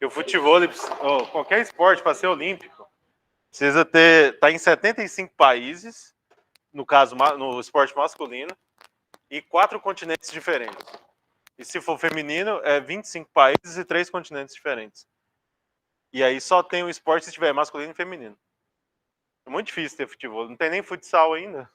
E o futebol, qualquer esporte para ser olímpico, precisa estar em 75 países, no caso, no esporte masculino, e 4 continentes diferentes. E se for feminino, é 25 países e 3 continentes diferentes. E aí só tem o esporte se tiver masculino e feminino. É muito difícil ter futebol. Não tem nem futsal ainda.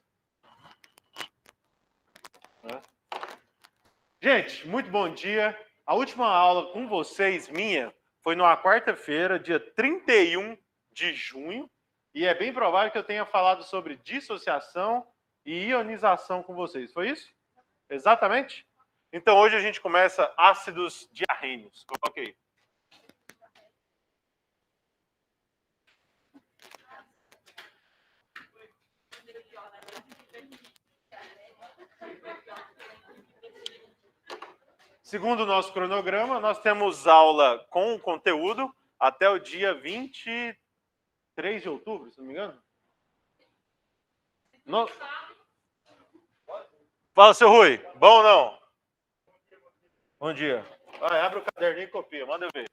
Gente, muito bom dia. A última aula com vocês, minha, foi numa quarta-feira, dia 31 de junho. E é bem provável que eu tenha falado sobre dissociação e ionização com vocês. Foi isso? Exatamente? Então hoje a gente começa ácidos diarrênicos. Coloquei. Segundo o nosso cronograma, nós temos aula com conteúdo até o dia 23 de outubro, se não me engano. No... Fala, seu Rui. Bom ou não? Bom dia. Vai, abre o caderninho e copia, manda eu ver.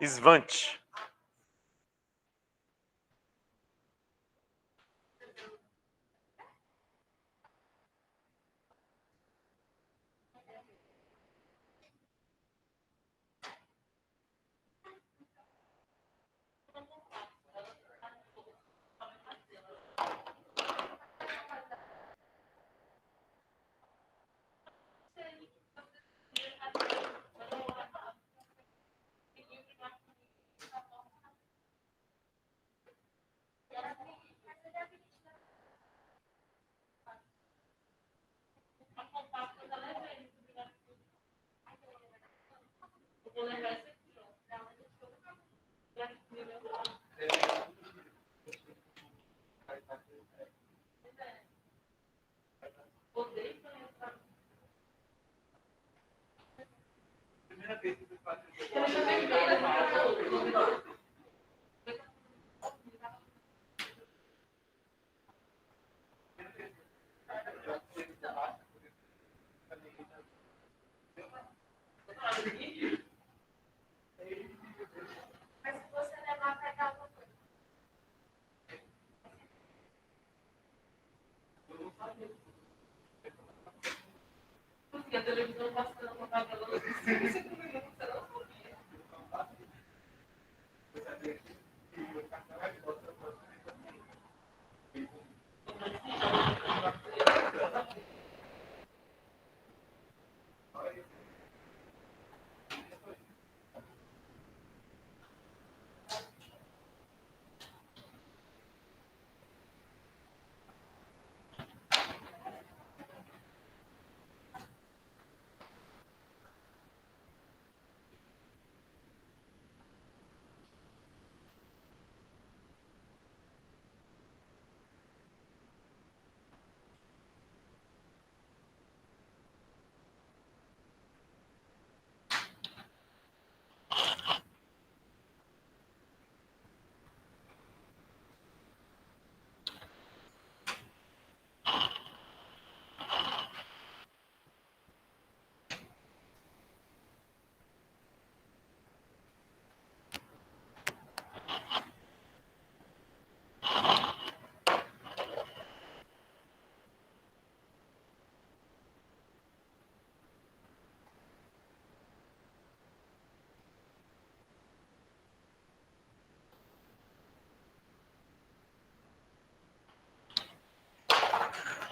Svante. A televisão passando com a tabela.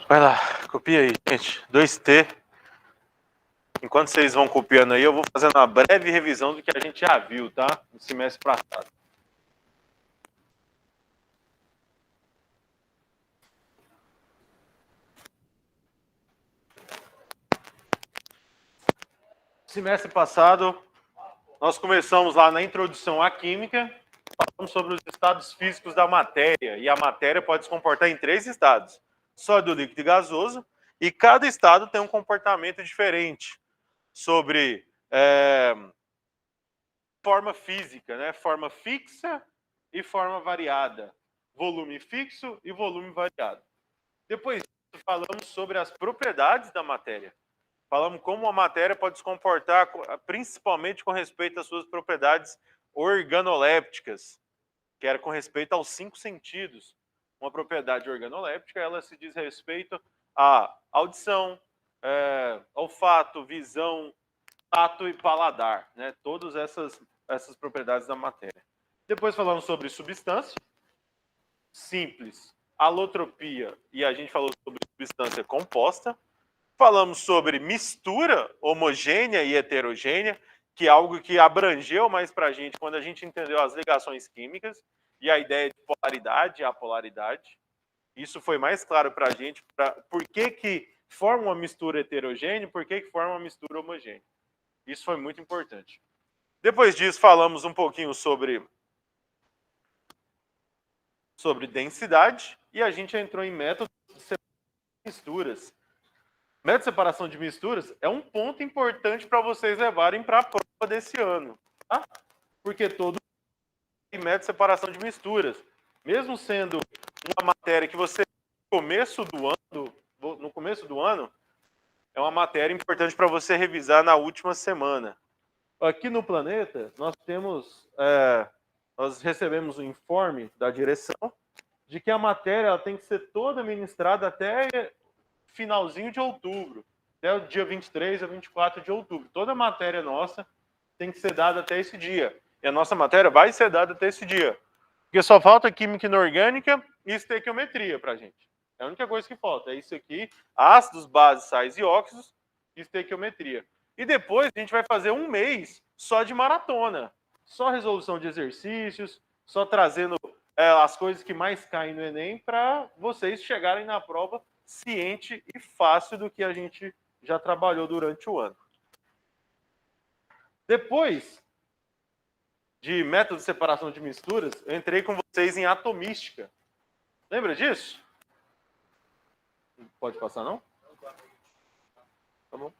Vai lá, copia aí, gente. 2T. Enquanto vocês vão copiando aí, eu vou fazendo uma breve revisão do que a gente já viu, tá? No semestre passado. Semestre passado, nós começamos lá na introdução à química, falamos sobre os estados físicos da matéria, e a matéria pode se comportar em 3 estados: sólido, líquido e gasoso, e cada estado tem um comportamento diferente sobre forma física, né? Forma fixa e forma variada, volume fixo e volume variado. Depois disso, falamos sobre as propriedades da matéria. Falamos como a matéria pode se comportar, principalmente com respeito às suas propriedades organolépticas, que era com respeito aos 5 sentidos. Uma propriedade organoléptica, ela se diz respeito à audição, olfato, visão, tato e paladar, né? Todas essas propriedades da matéria. Depois falamos sobre substância simples, alotropia, e a gente falou sobre substância composta. Falamos sobre mistura homogênea e heterogênea, que é algo que abrangeu mais para a gente quando a gente entendeu as ligações químicas e a ideia de polaridade e apolaridade. Isso foi mais claro para a gente, por que forma uma mistura heterogênea e por que forma uma mistura homogênea. Isso foi muito importante. Depois disso, falamos um pouquinho sobre densidade e a gente entrou em métodos de separação de misturas. Método de separação de misturas é um ponto importante para vocês levarem para a prova desse ano, tá? Porque todo tem método de separação de misturas. Mesmo sendo uma matéria que você, no começo do ano, é uma matéria importante para você revisar na última semana. Aqui no Planeta, nós recebemos um informe da direção de que a matéria ela tem que ser toda ministrada até finalzinho de outubro, até o dia 23 a 24 de outubro. Toda a matéria nossa tem que ser dada até esse dia. E a nossa matéria vai ser dada até esse dia. Porque só falta química inorgânica e estequiometria para a gente. É a única coisa que falta. É isso aqui, ácidos, bases, sais e óxidos e estequiometria. E depois a gente vai fazer um mês só de maratona. Só resolução de exercícios, só trazendo as coisas que mais caem no Enem para vocês chegarem na prova ciente e fácil do que a gente já trabalhou durante o ano. Depois de método de separação de misturas, eu entrei com vocês em atomística. Lembra disso? Pode passar, não? Tá bom.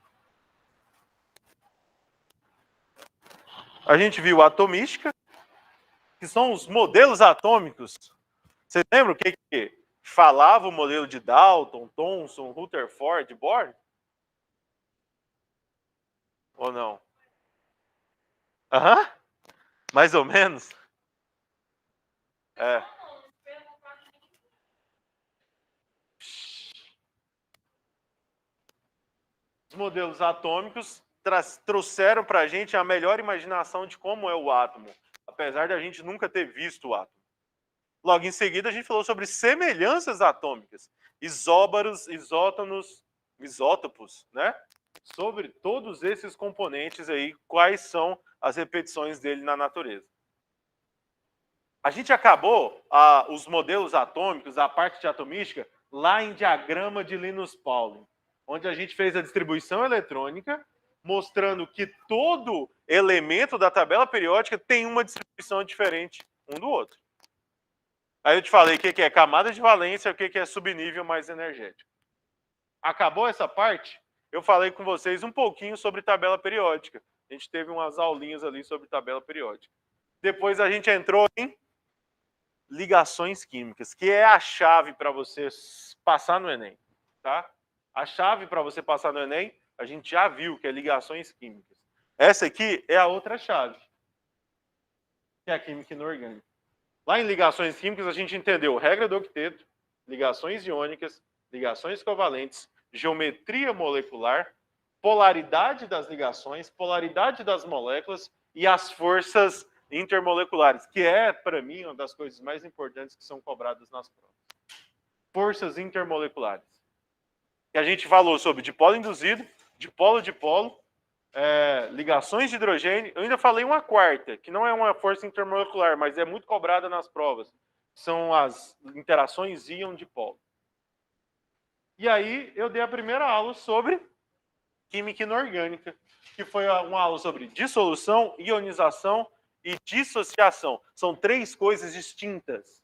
A gente viu atomística, que são os modelos atômicos. Vocês lembram o que falava o modelo de Dalton, Thomson, Rutherford, Bohr? Ou não? Aham? Mais ou menos? É. Os modelos atômicos trouxeram para a gente a melhor imaginação de como é o átomo, apesar de a gente nunca ter visto o átomo. Logo em seguida, a gente falou sobre semelhanças atômicas, isóbaros, isótonos, isótopos, né? Sobre todos esses componentes aí, quais são as repetições dele na natureza. A gente acabou os modelos atômicos, a parte de atomística, lá em diagrama de Linus-Pauling, onde a gente fez a distribuição eletrônica, mostrando que todo elemento da tabela periódica tem uma distribuição diferente um do outro. Aí eu te falei o que é camada de valência, o que é subnível mais energético. Acabou essa parte? Eu falei com vocês um pouquinho sobre tabela periódica. A gente teve umas aulinhas ali sobre tabela periódica. Depois a gente entrou em ligações químicas, que é a chave para você passar no Enem, tá? A chave para você passar no Enem, a gente já viu que é ligações químicas. Essa aqui é a outra chave, que é a química inorgânica. Lá em ligações químicas, a gente entendeu regra do octeto, ligações iônicas, ligações covalentes, geometria molecular, polaridade das ligações, polaridade das moléculas e as forças intermoleculares, que é, para mim, uma das coisas mais importantes que são cobradas nas provas. Forças intermoleculares. que a gente falou sobre dipolo induzido, dipolo, ligações de hidrogênio. Eu ainda falei uma quarta, que não é uma força intermolecular, mas é muito cobrada nas provas. São as interações íon-dipolo. E aí eu dei a primeira aula sobre química inorgânica, que foi uma aula sobre dissolução, ionização e dissociação. São três coisas distintas.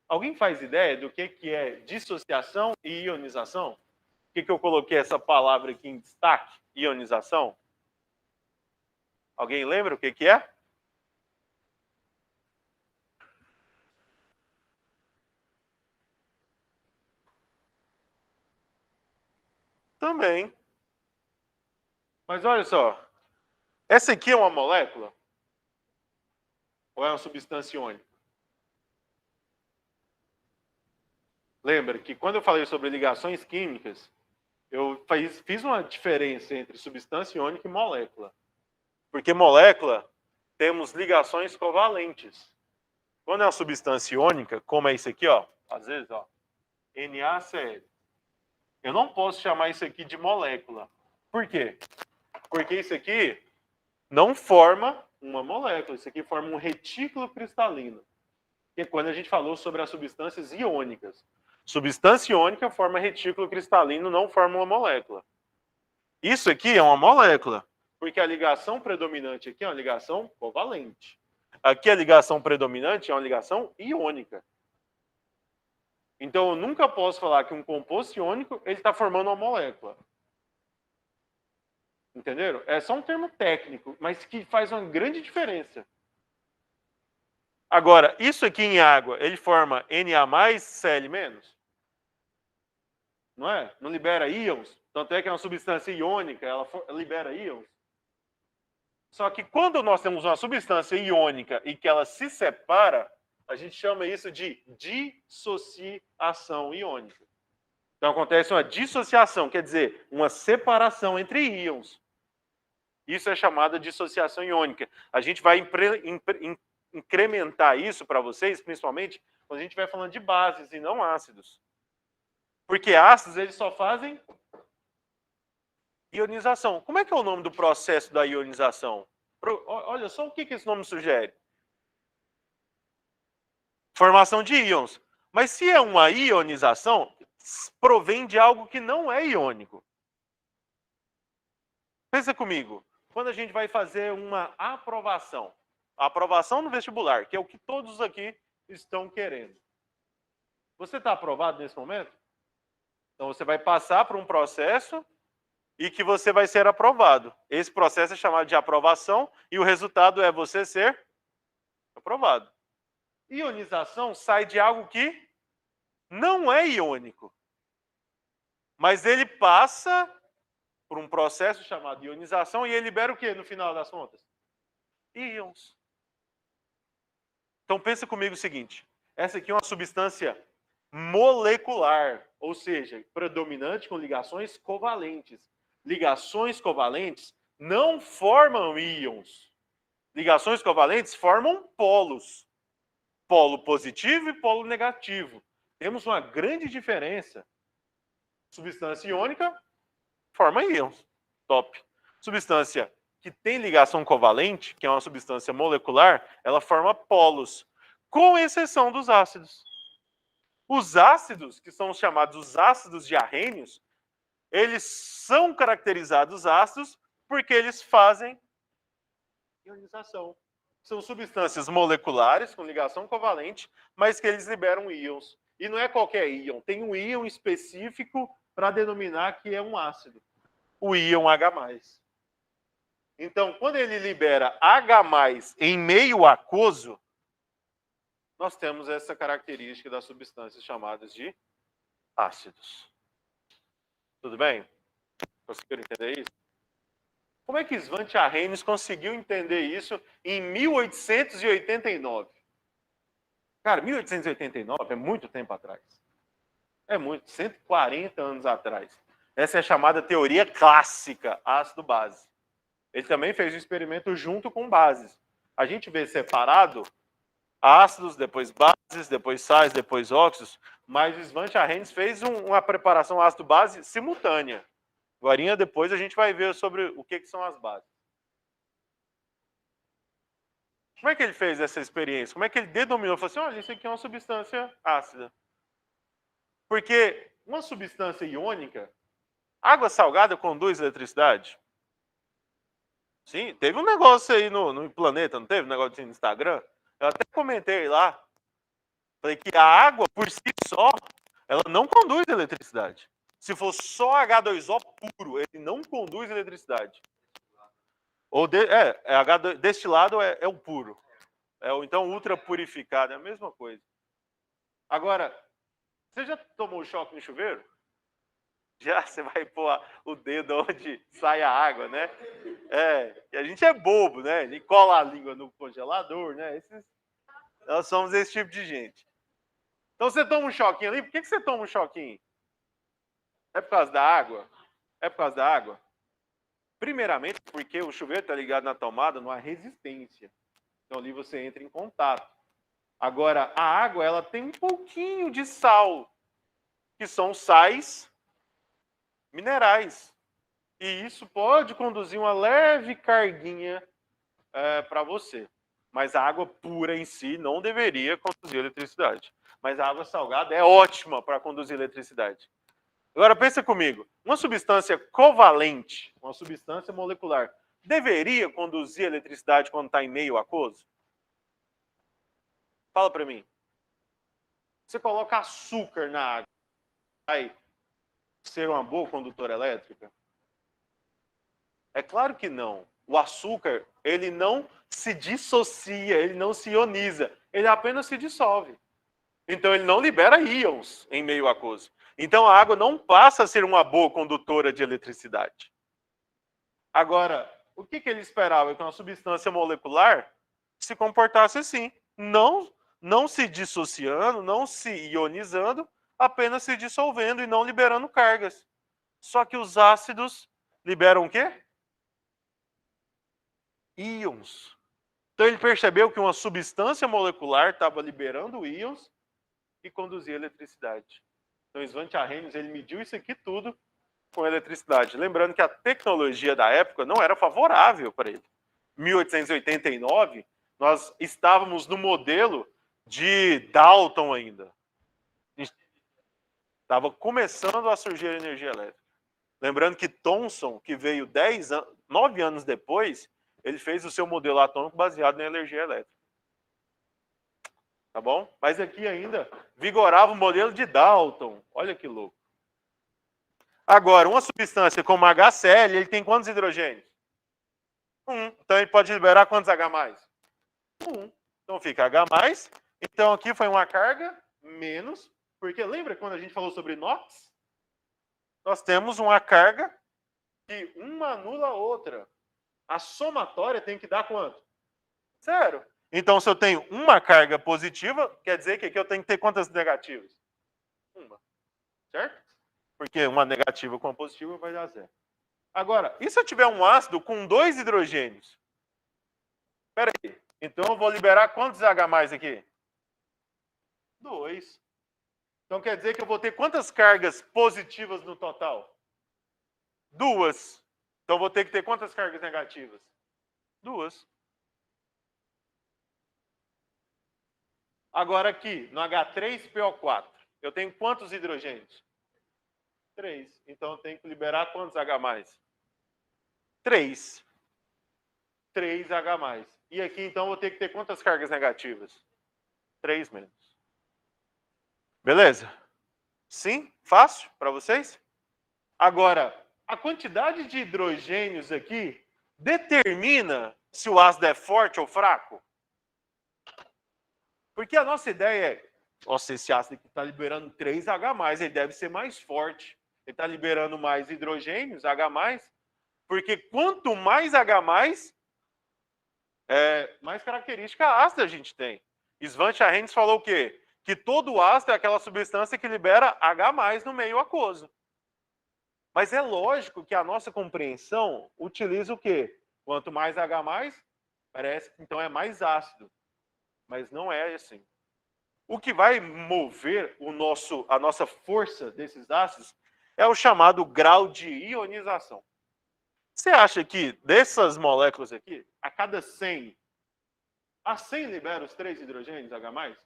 Alguém faz ideia do que é dissociação e ionização? Por que eu coloquei essa palavra aqui em destaque? Ionização? Alguém lembra o que é? Também. Mas olha só. Essa aqui é uma molécula? Ou é uma substância iônica? Lembra que quando eu falei sobre ligações químicas, eu fiz uma diferença entre substância iônica e molécula. Porque molécula, temos ligações covalentes. Quando é uma substância iônica, como é isso aqui, ó, às vezes, ó, NaCl. Eu não posso chamar isso aqui de molécula. Por quê? Porque isso aqui não forma uma molécula, isso aqui forma um retículo cristalino. Que é quando a gente falou sobre as substâncias iônicas. Substância iônica forma retículo cristalino, não forma uma molécula. Isso aqui é uma molécula, porque a ligação predominante aqui é uma ligação covalente. Aqui a ligação predominante é uma ligação iônica. Então eu nunca posso falar que um composto iônico ele está formando uma molécula. Entenderam? É só um termo técnico, mas que faz uma grande diferença. Agora, isso aqui em água, ele forma Na+, Cl-? Não é? Não libera íons? Tanto é que é uma substância iônica, ela libera íons. Só que quando nós temos uma substância iônica e que ela se separa, a gente chama isso de dissociação iônica. Então acontece uma dissociação, quer dizer, uma separação entre íons. Isso é chamada de dissociação iônica. A gente vai incrementar isso para vocês, principalmente quando a gente vai falando de bases e não ácidos. Porque ácidos, eles só fazem ionização. Como é que é o nome do processo da ionização? Olha só o que esse nome sugere. Formação de íons. Mas se é uma ionização, provém de algo que não é iônico. Pensa comigo. Quando a gente vai fazer uma aprovação, a aprovação no vestibular, que é o que todos aqui estão querendo. Você está aprovado nesse momento? Então você vai passar por um processo e que você vai ser aprovado. Esse processo é chamado de aprovação e o resultado é você ser aprovado. Ionização sai de algo que não é iônico, mas ele passa por um processo chamado ionização e ele libera o quê no final das contas? Íons. Então pensa comigo o seguinte, essa aqui é uma substância molecular, ou seja, predominante com ligações covalentes. Ligações covalentes não formam íons. Ligações covalentes formam polos. Polo positivo e polo negativo. Temos uma grande diferença. Substância iônica forma íons. Top. Substância que tem ligação covalente, que é uma substância molecular, ela forma polos, com exceção dos ácidos. Os ácidos, que são chamados os ácidos diarrênios, eles são caracterizados ácidos porque eles fazem ionização. São substâncias moleculares com ligação covalente, mas que eles liberam íons. E não é qualquer íon, tem um íon específico para denominar que é um ácido. O íon H+. Então, quando ele libera H+ em meio aquoso, nós temos essa característica das substâncias chamadas de ácidos. Tudo bem? Conseguiram entender isso? Como é que Svante Arrhenius conseguiu entender isso em 1889? Cara, 1889 é muito tempo atrás. É muito, 140 anos atrás. Essa é a chamada teoria clássica, ácido-base. Ele também fez um experimento junto com bases. A gente vê separado ácidos, depois bases, depois sais, depois óxidos, Mas o Svante Arrhenius fez uma preparação ácido-base simultânea. Agora, depois a gente vai ver sobre o que são as bases. Como é que ele fez essa experiência? Como é que ele denominou? Falou assim, olha, isso aqui é uma substância ácida. Porque uma substância iônica, água salgada conduz eletricidade? Sim, teve um negócio aí no planeta, não teve um negócio no Instagram? Eu até comentei lá. Falei que a água, por si só, ela não conduz eletricidade. Se for só H2O puro, ele não conduz eletricidade. Ou destilado é o puro. Então, ultra purificado, é a mesma coisa. Agora, você já tomou choque no chuveiro? Já, você vai pôr o dedo onde sai a água, né? E a gente é bobo, né? A gente cola a língua no congelador, né? Nós somos esse tipo de gente. Então você toma um choquinho ali, por que você toma um choquinho? É por causa da água? É por causa da água? Primeiramente, porque o chuveiro está ligado na tomada, não há resistência. Então ali você entra em contato. Agora, a água, ela tem um pouquinho de sal, que são sais minerais. E isso pode conduzir uma leve carguinha para você. Mas a água pura em si não deveria conduzir eletricidade. Mas a água salgada é ótima para conduzir eletricidade. Agora pensa comigo, uma substância covalente, uma substância molecular, deveria conduzir eletricidade quando está em meio aquoso? Fala para mim. Você coloca açúcar na água, vai ser uma boa condutora elétrica? É claro que não. O açúcar, ele não se dissocia, ele não se ioniza, ele apenas se dissolve. Então ele não libera íons em meio aquoso. Então a água não passa a ser uma boa condutora de eletricidade. Agora, o que ele esperava? Que uma substância molecular se comportasse assim, não se dissociando, não se ionizando, apenas se dissolvendo e não liberando cargas. Só que os ácidos liberam o quê? Íons. Então ele percebeu que uma substância molecular estava liberando íons e conduzia eletricidade. Então Svante Arrhenius, ele mediu isso aqui tudo com eletricidade. Lembrando que a tecnologia da época não era favorável para ele. Em 1889, nós estávamos no modelo de Dalton ainda. Estava começando a surgir a energia elétrica. Lembrando que Thomson, que veio 9 anos depois, ele fez o seu modelo atômico baseado na energia elétrica. Tá bom? Mas aqui ainda vigorava o modelo de Dalton. Olha que louco. Agora, uma substância como HCl, ele tem quantos hidrogênios? 1. Então ele pode liberar quantos H+? 1. Então fica H+. Então aqui foi uma carga menos, porque lembra quando a gente falou sobre NOx? Nós temos uma carga que uma anula a outra. A somatória tem que dar quanto? 0. Então, se eu tenho uma carga positiva, quer dizer que aqui eu tenho que ter quantas negativas? 1. Certo? Porque uma negativa com uma positiva vai dar 0. Agora, e se eu tiver um ácido com 2 hidrogênios? Espera aí. Então, eu vou liberar quantos H+ aqui? 2. Então, quer dizer que eu vou ter quantas cargas positivas no total? 2. Então, eu vou ter que ter quantas cargas negativas? 2. Agora aqui, no H3PO4, eu tenho quantos hidrogênios? 3. Então eu tenho que liberar quantos H+? 3. 3 H+. E aqui então eu vou ter que ter quantas cargas negativas? 3 menos. Beleza? Sim? Fácil para vocês? Agora, a quantidade de hidrogênios aqui determina se o ácido é forte ou fraco? Porque a nossa ideia é, nossa, esse ácido aqui está liberando 3H+, ele deve ser mais forte. Ele está liberando mais hidrogênios, H+, porque quanto mais H+, mais característica ácida a gente tem. Svante Arrhenius falou o quê? Que todo ácido é aquela substância que libera H+ no meio aquoso. Mas é lógico que a nossa compreensão utiliza o quê? Quanto mais H+, parece que então é mais ácido. Mas não é assim. O que vai mover a nossa força desses ácidos é o chamado grau de ionização. Você acha que dessas moléculas aqui, a cada 100, a 100 libera os 3 hidrogênios H+?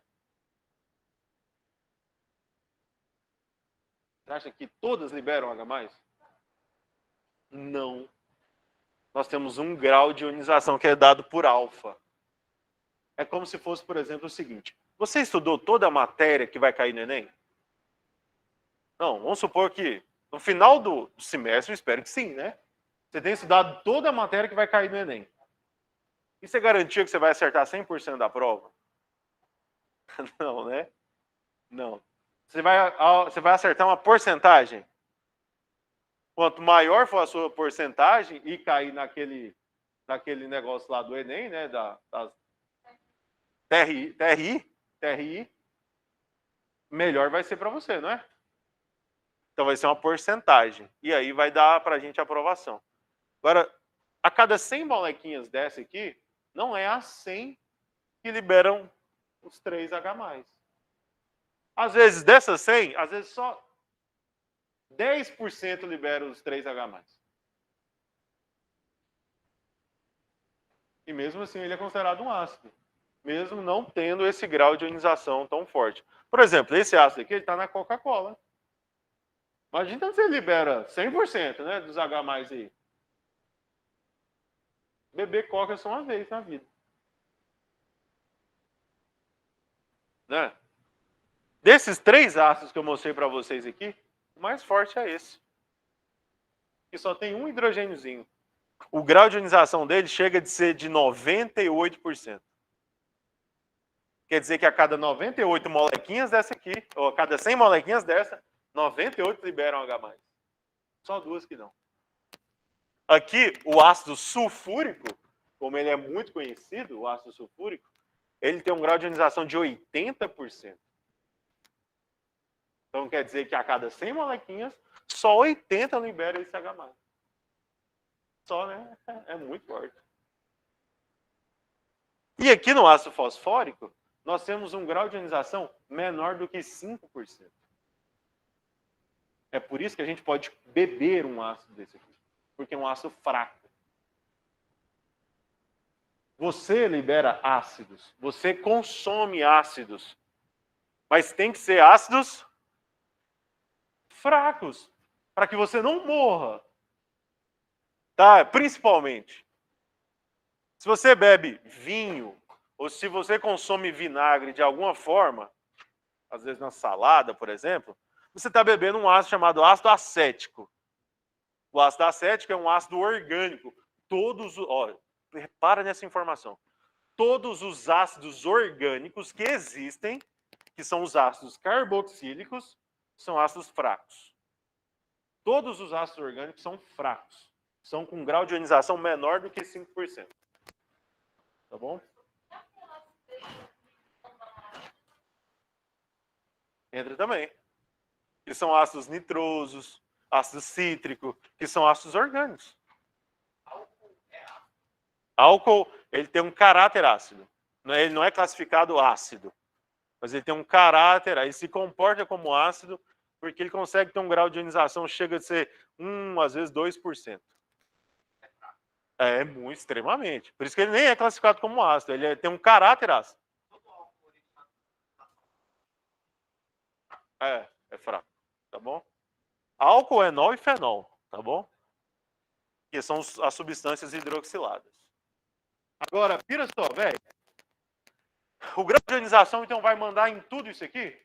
Você acha que todas liberam H+? Não. Nós temos um grau de ionização que é dado por alfa. É como se fosse, por exemplo, o seguinte. Você estudou toda a matéria que vai cair no Enem? Não, vamos supor que no final do semestre, eu espero que sim, né? Você tem estudado toda a matéria que vai cair no Enem. E você garantiu que você vai acertar 100% da prova? Não, né? Não. Você vai acertar uma porcentagem. Quanto maior for a sua porcentagem e cair naquele negócio lá do Enem, né? Das TRI, melhor vai ser para você, não é? Então vai ser uma porcentagem. E aí vai dar para a gente a aprovação. Agora, a cada 100 molequinhas dessa aqui, não é as 100 que liberam os 3H+. Às vezes, dessas 100, às vezes só 10% libera os 3H+. E mesmo assim ele é considerado um ácido, mesmo não tendo esse grau de ionização tão forte. Por exemplo, esse ácido aqui está na Coca-Cola. Imagina se ele libera 100%, né, dos H+ aí. Beber Coca só uma vez na vida. Né? Desses 3 ácidos que eu mostrei para vocês aqui, o mais forte é esse. Que só tem um hidrogêniozinho. O grau de ionização dele chega a ser de 98%. Quer dizer que a cada 98 molequinhas dessa aqui, ou a cada 100 molequinhas dessa, 98 liberam H+. Só 2 que não. Aqui, o ácido sulfúrico, como ele é muito conhecido, o ácido sulfúrico, ele tem um grau de ionização de 80%. Então quer dizer que a cada 100 molequinhas, só 80 libera esse H+. Só, né? É muito forte. E aqui no ácido fosfórico, nós temos um grau de ionização menor do que 5%. É por isso que a gente pode beber um ácido desse aqui, porque é um ácido fraco. Você libera ácidos, você consome ácidos, mas tem que ser ácidos fracos, para que você não morra. Tá? Principalmente, se você bebe vinho, ou se você consome vinagre de alguma forma, às vezes na salada, por exemplo, você está bebendo um ácido chamado ácido acético. O ácido acético é um ácido orgânico. Repara nessa informação. Todos os ácidos orgânicos que existem, que são os ácidos carboxílicos, são ácidos fracos. Todos os ácidos orgânicos são fracos. São com grau de ionização menor do que 5%. Tá bom? Entra também. Que são ácidos nitrosos, ácido cítrico, que são ácidos orgânicos. Álcool, ele tem um caráter ácido. Ele não é classificado ácido, mas ele tem um caráter, ele se comporta como ácido, porque ele consegue ter um grau de ionização, chega a ser às vezes 2%. É muito, extremamente. Por isso que ele nem é classificado como ácido, ele tem um caráter ácido. É fraco, tá bom? Álcool, enol e fenol, tá bom? Que são as substâncias hidroxiladas. Agora, pira só, velho. O grau de ionização, então, vai mandar em tudo isso aqui?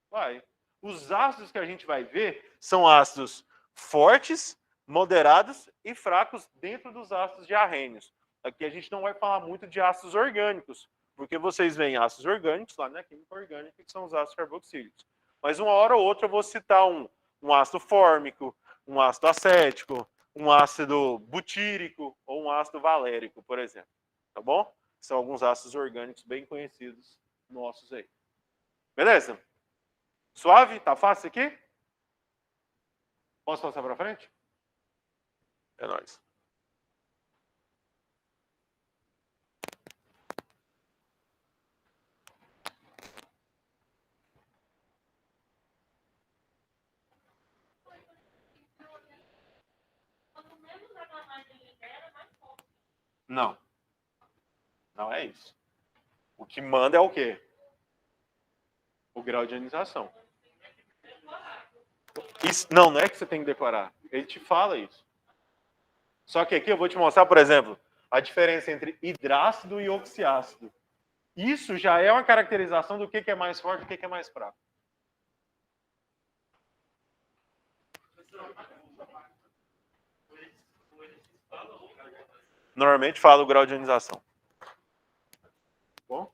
Vai. Os ácidos que a gente vai ver são ácidos fortes, moderados e fracos dentro dos ácidos diarrênios. Aqui a gente não vai falar muito de ácidos orgânicos, porque vocês veem ácidos orgânicos lá na química orgânica, que são os ácidos carboxílicos. Mas uma hora ou outra eu vou citar um ácido fórmico, um ácido acético, um ácido butírico ou um ácido valérico, por exemplo. Tá bom? São alguns ácidos orgânicos bem conhecidos nossos aí. Beleza? Suave? Tá fácil aqui? Posso passar para frente? É nóis. Não. Não é isso. O que manda é o quê? O grau de ionização. Isso, não é que você tem que declarar. Ele te fala isso. Só que aqui eu vou te mostrar, por exemplo, a diferença entre hidrácido e oxiácido. Isso já é uma caracterização do que é mais forte e o que é mais fraco. Normalmente fala o grau de ionização. Bom?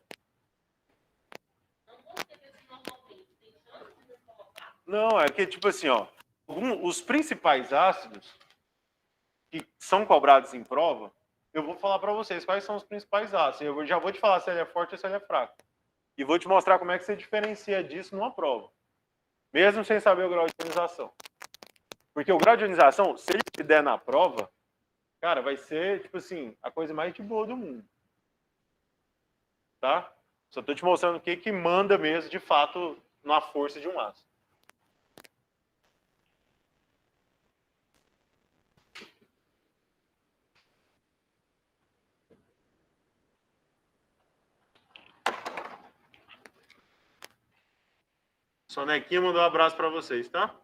Não, é que tipo assim, ó, os principais ácidos que são cobrados em prova, eu vou falar para vocês quais são os principais ácidos. Eu já vou te falar se ele é forte ou se ele é fraco. E vou te mostrar como é que você diferencia disso numa prova. Mesmo sem saber o grau de ionização. Porque o grau de ionização, se ele te der na prova, cara, vai ser, tipo assim, a coisa mais de boa do mundo. Tá? Só tô te mostrando o que manda mesmo, de fato, na força de um ácido. Sonequinha mandou um abraço para vocês, tá?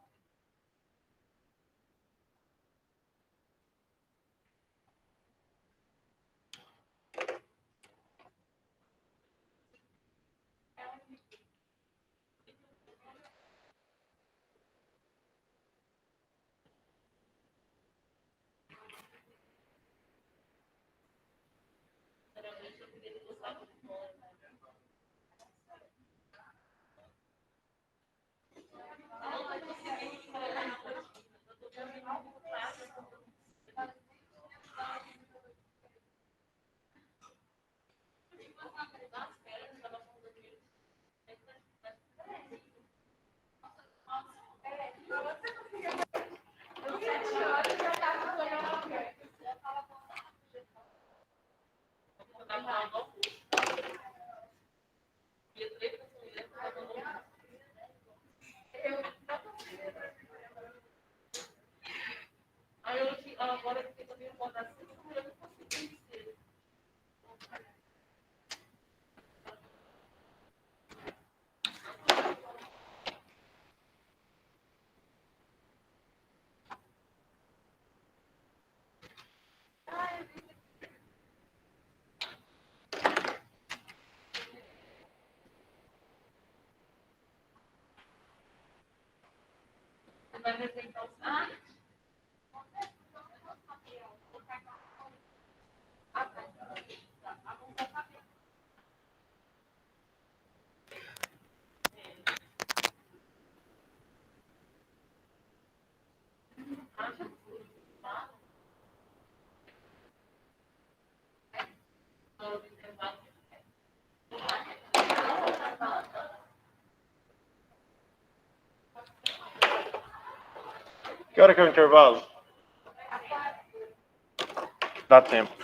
Que hora que é o intervalo? Dá tempo.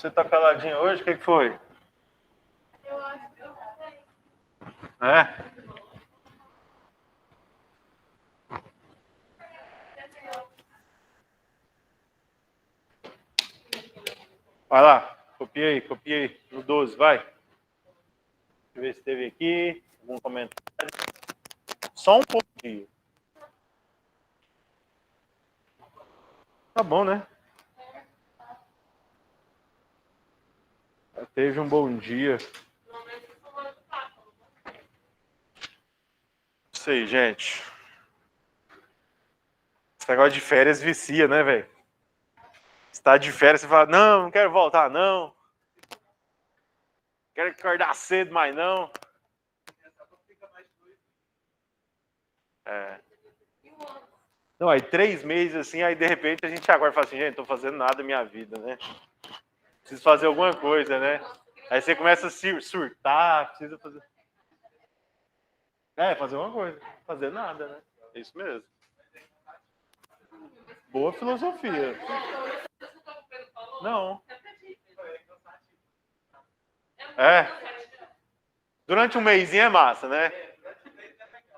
Você tá caladinho hoje? O que foi? Eu acho que eu sei. É? Vai lá. Copiei. No 12, vai. Deixa eu ver se teve aqui algum comentário. Só um pouquinho. Tá bom, né? Teve um bom dia. Isso aí, gente. Esse negócio de férias vicia, né, velho? Você tá de férias, você fala, não quero voltar, não. Quero acordar cedo, mas não. É. Não, aí 3 meses assim, aí de repente a gente acorda e fala assim, gente, não tô fazendo nada na minha vida, né? Preciso fazer alguma coisa, né? Aí você começa a se surtar, precisa fazer... fazer alguma coisa. Fazer nada, né? É isso mesmo. Boa filosofia. Não. Durante um mêsinho é massa, né?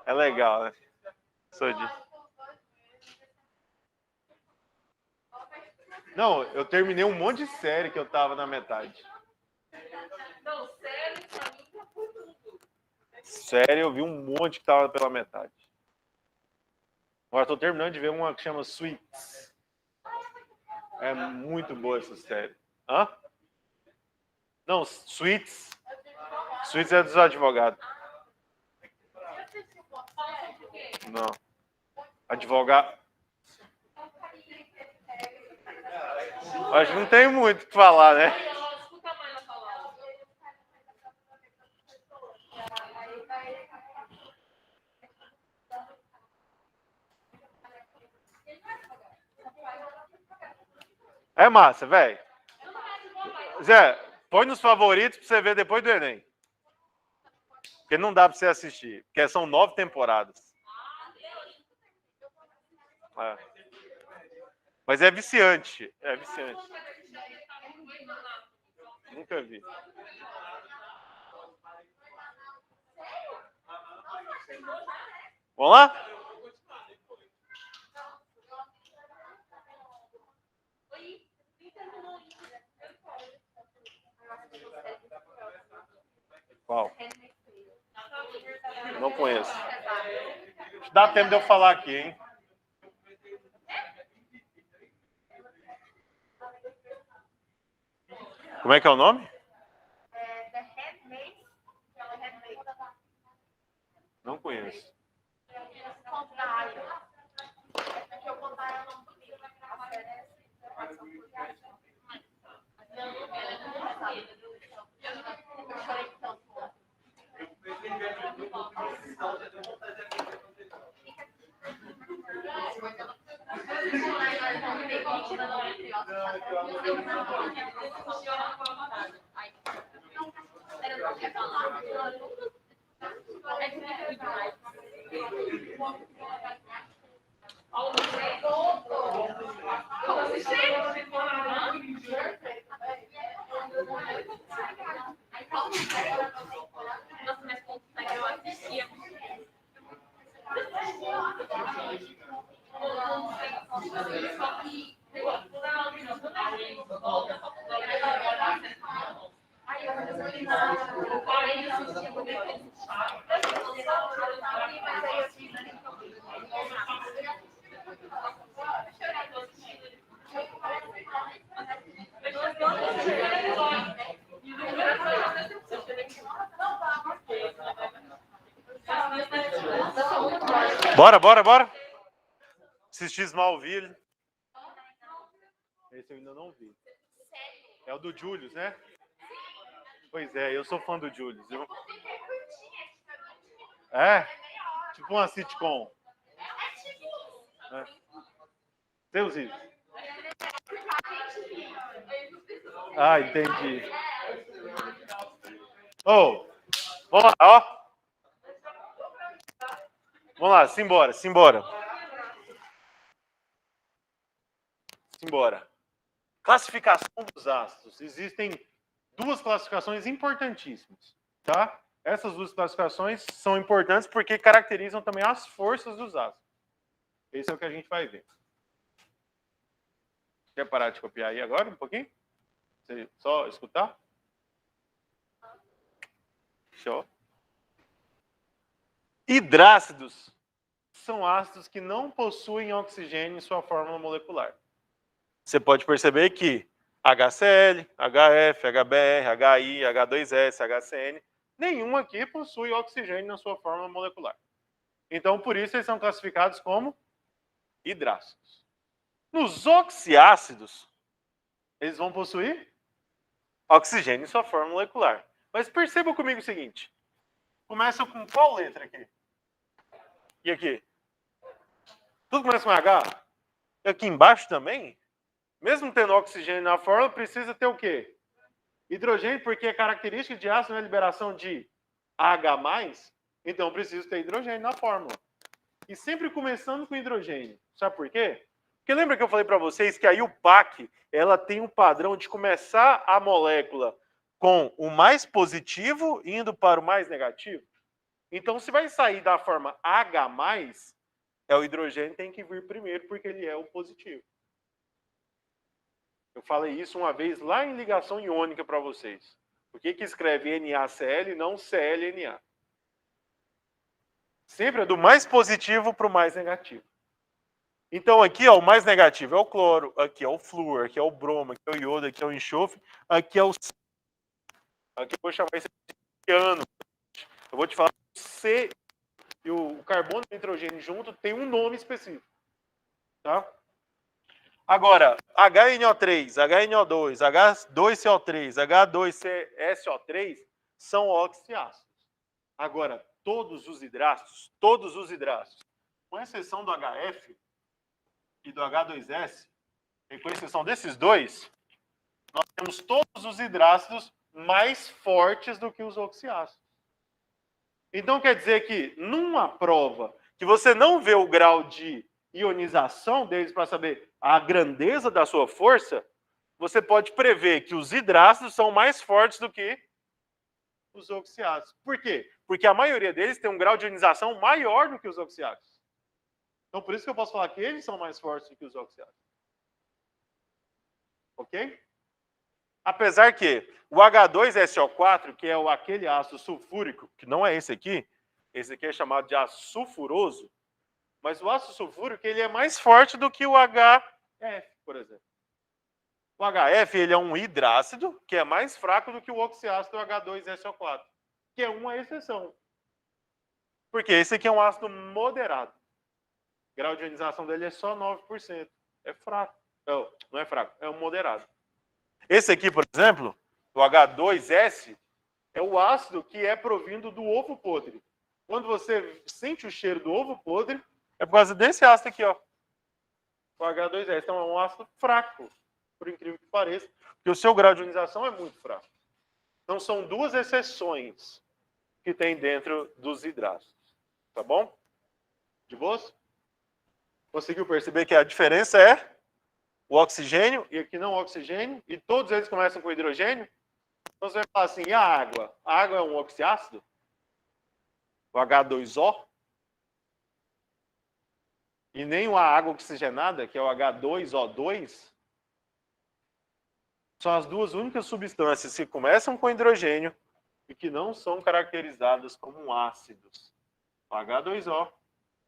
É legal, né? Sou de... Não, eu terminei um monte de série que eu tava na metade. Não, série pra mim já foi tudo. Série eu vi um monte que tava pela metade. Agora tô terminando de ver uma que chama Suits. É muito boa essa série. Hã? Não, Suits. Suits é dos advogados. Não. Advogado. Acho que não tem muito o que falar, né? É massa, velho. Zé, põe nos favoritos pra você ver depois do Enem. Porque não dá pra você assistir. Porque são 9 temporadas. É. Mas é viciante. É viciante. Nunca vi. Vamos lá? Qual? Não conheço. Dá tempo de eu falar aqui, hein? Como é que é o nome? Não conheço. Bora. Assistir Smallville. Esse eu ainda não vi. É o do Julius, né? Pois é, eu sou fã do Julius, viu? É? Tipo uma sitcom. É. Deus isso. Ah, entendi. Oh, vamos lá, ó. Vamos lá, simbora. Classificação dos astros. Existem 2 classificações importantíssimas, tá? Essas 2 classificações são importantes porque caracterizam também as forças dos astros. Esse é o que a gente vai ver. Quer parar de copiar aí agora um pouquinho? Você só escutar? Show. Hidrácidos são ácidos que não possuem oxigênio em sua fórmula molecular. Você pode perceber que HCl, HF, HBr, HI, H2S, HCN, nenhum aqui possui oxigênio na sua fórmula molecular. Então, por isso, eles são classificados como hidrácidos. Nos oxiácidos, eles vão possuir oxigênio em sua fórmula molecular. Mas perceba comigo o seguinte. Começa com qual letra aqui? E aqui? Tudo começa com H. E aqui embaixo também, mesmo tendo oxigênio na fórmula, precisa ter o quê? Hidrogênio, porque a característica de ácido é a liberação de H+, então preciso ter hidrogênio na fórmula. E sempre começando com hidrogênio. Sabe por quê? Porque lembra que eu falei para vocês que a IUPAC, ela tem um padrão de começar a molécula com o mais positivo indo para o mais negativo? Então, se vai sair da forma H+, o hidrogênio tem que vir primeiro, porque ele é o positivo. Eu falei isso uma vez lá em ligação iônica para vocês. Por que escreve NaCl e não ClNa? Sempre é do mais positivo para o mais negativo. Então aqui, ó, o mais negativo é o cloro, aqui é o flúor, aqui é o bromo, aqui é o iodo, aqui é o enxofre, aqui é o... Aqui eu vou chamar isso de ano. Eu vou te falar que o C e o carbono e o nitrogênio junto tem um nome específico. Tá? Agora, HNO3, HNO2, H2CO3, H2SO3 são oxiácidos. Agora, todos os hidrácidos, com exceção do HF e do H2S, e com exceção desses dois, nós temos todos os hidrácidos mais fortes do que os oxiácidos. Então, quer dizer que, numa prova que você não vê o grau de ionização deles para saber a grandeza da sua força, você pode prever que os hidrácidos são mais fortes do que os oxiácidos. Por quê? Porque a maioria deles tem um grau de ionização maior do que os oxiácidos. Então, por isso que eu posso falar que eles são mais fortes do que os oxiácidos. Ok? Apesar que o H2SO4, que é aquele ácido sulfúrico, que não é esse aqui é chamado de ácido sulfuroso, mas o ácido sulfúrico ele é mais forte do que o HF, por exemplo. O HF ele é um hidrácido que é mais fraco do que o oxiácido H2SO4, que é uma exceção. Porque esse aqui é um ácido moderado. O grau de ionização dele é só 9%. É fraco. Não é fraco, é um moderado. Esse aqui, por exemplo, o H2S, é o ácido que é provindo do ovo podre. Quando você sente o cheiro do ovo podre, é por causa desse ácido aqui, ó. O H2S. Então é um ácido fraco, por incrível que pareça, porque o seu grau de ionização é muito fraco. Então são duas exceções que tem dentro dos hidrácidos. Tá bom? De boas? Conseguiu perceber que a diferença é o oxigênio e aqui não o oxigênio, e todos eles começam com hidrogênio? Então você vai falar assim, e a água? A água é um oxiácido? O H2O? E nem a água oxigenada, que é o H2O2? São as duas únicas substâncias que começam com hidrogênio e que não são caracterizadas como ácidos. O H2O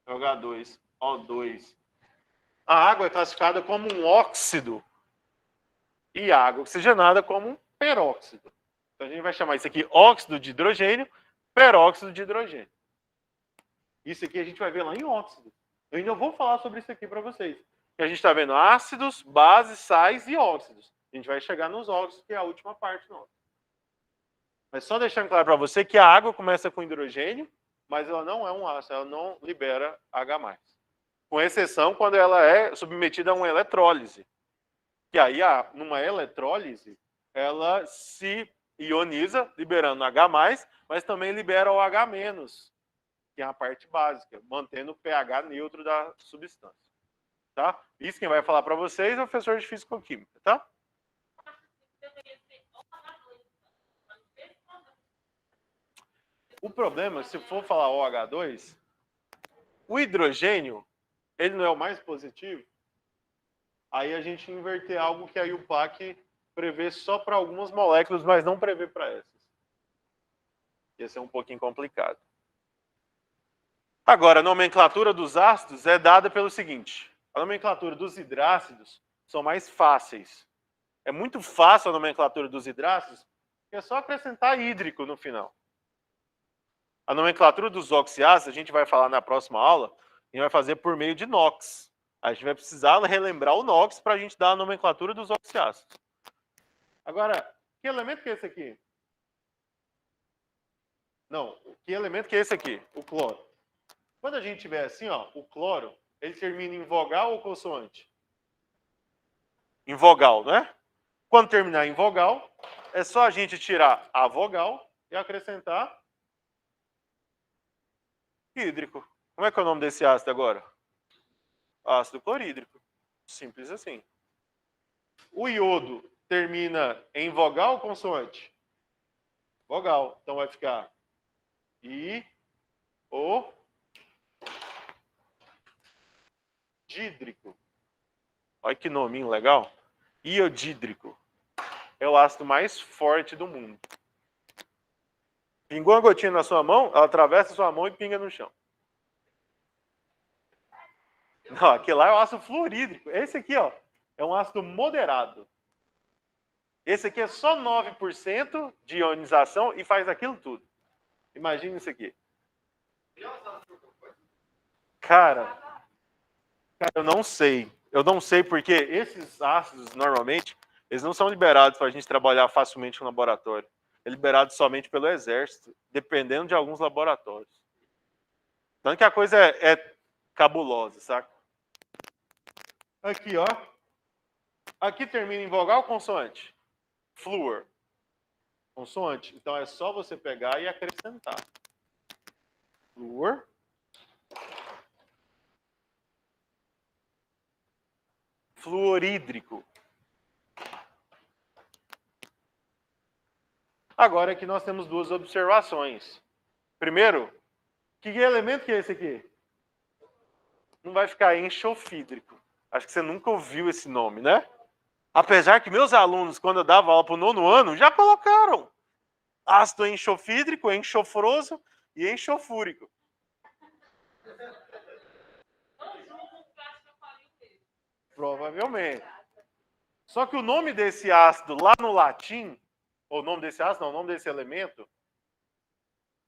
e o H2O2. A água é classificada como um óxido e a água oxigenada como um peróxido. Então a gente vai chamar isso aqui óxido de hidrogênio, peróxido de hidrogênio. Isso aqui a gente vai ver lá em óxido. Eu ainda vou falar sobre isso aqui para vocês. A gente está vendo ácidos, bases, sais e óxidos. A gente vai chegar nos óxidos, que é a última parte nossa. Mas só deixando claro para você que a água começa com hidrogênio, mas ela não é um ácido, ela não libera H+. Com exceção quando ela é submetida a uma eletrólise. Que aí, numa eletrólise, ela se ioniza, liberando H+, mas também libera o H-, que é a parte básica, mantendo o pH neutro da substância. Tá? Isso quem vai falar para vocês é o professor de Físico-Química, tá? O problema, se for falar OH2, o hidrogênio, ele não é o mais positivo, aí a gente inverter algo que a IUPAC prevê só para algumas moléculas, mas não prevê para essas. Ia ser um pouquinho complicado. Agora, a nomenclatura dos ácidos é dada pelo seguinte. A nomenclatura dos hidrácidos são mais fáceis. É muito fácil a nomenclatura dos hidrácidos, porque é só acrescentar hídrico no final. A nomenclatura dos oxiácidos, a gente vai falar na próxima aula, a gente vai fazer por meio de NOx. A gente vai precisar relembrar o NOx para a gente dar a nomenclatura dos oxiácidos. Agora, que elemento que é esse aqui? Não, que elemento que é esse aqui? O cloro. Quando a gente tiver assim, ó, o cloro, Ele termina em vogal ou consoante? Em vogal, né? Quando terminar em vogal, é só a gente tirar a vogal e acrescentar hídrico. Como é que é o nome desse ácido agora? Ácido clorídrico. Simples assim. O iodo termina em vogal ou consoante? Vogal. Então vai ficar iodídrico. Olha que nominho legal. Iodídrico. É o ácido mais forte do mundo. Pingou uma gotinha na sua mão, ela atravessa a sua mão e pinga no chão. Não, aquele lá é o ácido fluorídrico. Esse aqui, ó, é um ácido moderado. Esse aqui é só 9% de ionização e faz aquilo tudo. Imagina isso aqui. Cara, eu não sei. Eu não sei porque esses ácidos, normalmente, eles não são liberados para a gente trabalhar facilmente no laboratório. É liberado somente pelo exército, dependendo de alguns laboratórios. Tanto que a coisa é cabulosa, saca? Aqui, ó. Aqui termina em vogal ou consoante? Fluor. Consoante. Então é só você pegar e acrescentar. Fluor. Fluorídrico. Agora aqui nós temos duas observações. Primeiro, que elemento que é esse aqui? Não vai ficar enxofídrico. Acho que você nunca ouviu esse nome, né? Apesar que meus alunos, quando eu dava aula para o 9º ano, já colocaram ácido enxofídrico, enxofroso e enxofúrico. Provavelmente. Só que o nome desse ácido lá no latim, ou o nome desse ácido, não, o nome desse elemento,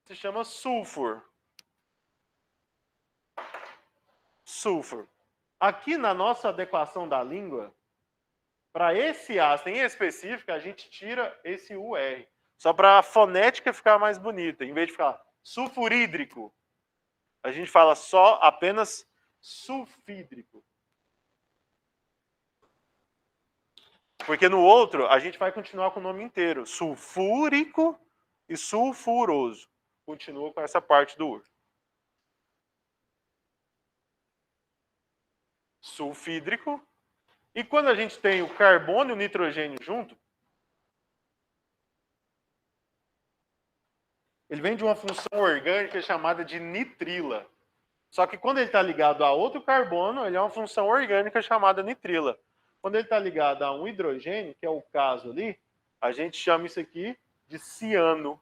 se chama sulfur. Sulfur. Aqui na nossa adequação da língua, para esse ácido em específico, a gente tira esse UR. Só para a fonética ficar mais bonita. Em vez de ficar sulfurídrico, a gente fala só apenas sulfídrico. Porque no outro, a gente vai continuar com o nome inteiro. Sulfúrico e sulfuroso. Continua com essa parte do UR. Sulfídrico. E quando a gente tem o carbono e o nitrogênio junto, ele vem de uma função orgânica chamada de nitrila. Só que quando ele está ligado a outro carbono, ele é uma função orgânica chamada nitrila. Quando ele está ligado a um hidrogênio, que é o caso ali, a gente chama isso aqui de ciano.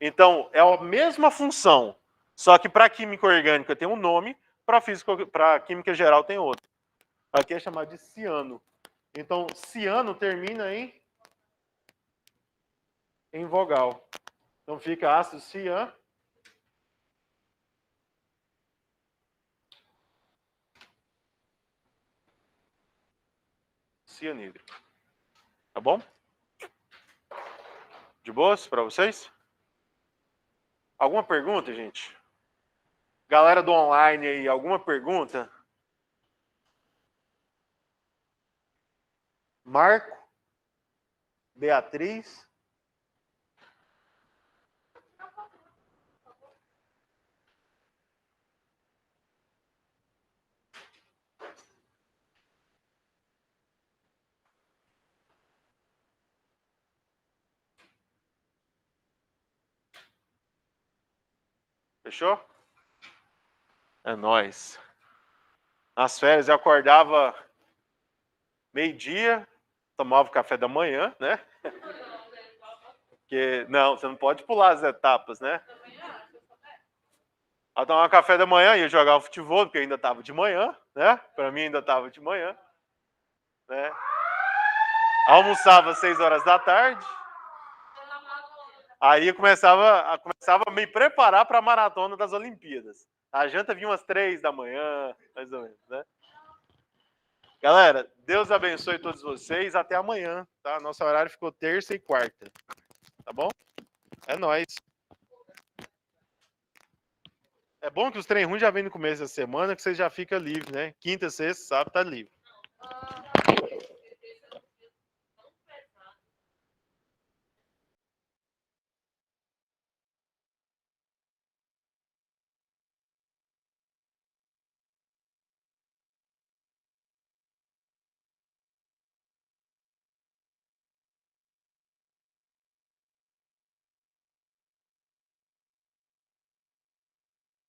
Então, é a mesma função, só que para a química orgânica tem um nome, para a química geral tem outro. Aqui é chamado de ciano. Então, ciano termina em vogal. Então, fica ácido cianídrico. Tá bom? De boas para vocês? Alguma pergunta, gente? Galera do online aí, alguma pergunta? Marco? Beatriz? Fechou? É nóis. Nas férias eu acordava meio-dia, tomava o café da manhã, né? Porque, não, você não pode pular as etapas, né? Eu tomava café da manhã e ia jogar futebol, porque ainda estava de manhã, né? Para mim ainda estava de manhã, né? Almoçava às 6 horas da tarde. Aí eu começava a me preparar para a maratona das Olimpíadas. A janta vinha umas 3 da manhã, mais ou menos, né? Galera, Deus abençoe todos vocês. Até amanhã, tá? Nosso horário ficou terça e quarta. Tá bom? É nóis. É bom que os trem ruins já vem no começo da semana, que você já fica livre, né? Quinta, sexta, sábado, tá livre.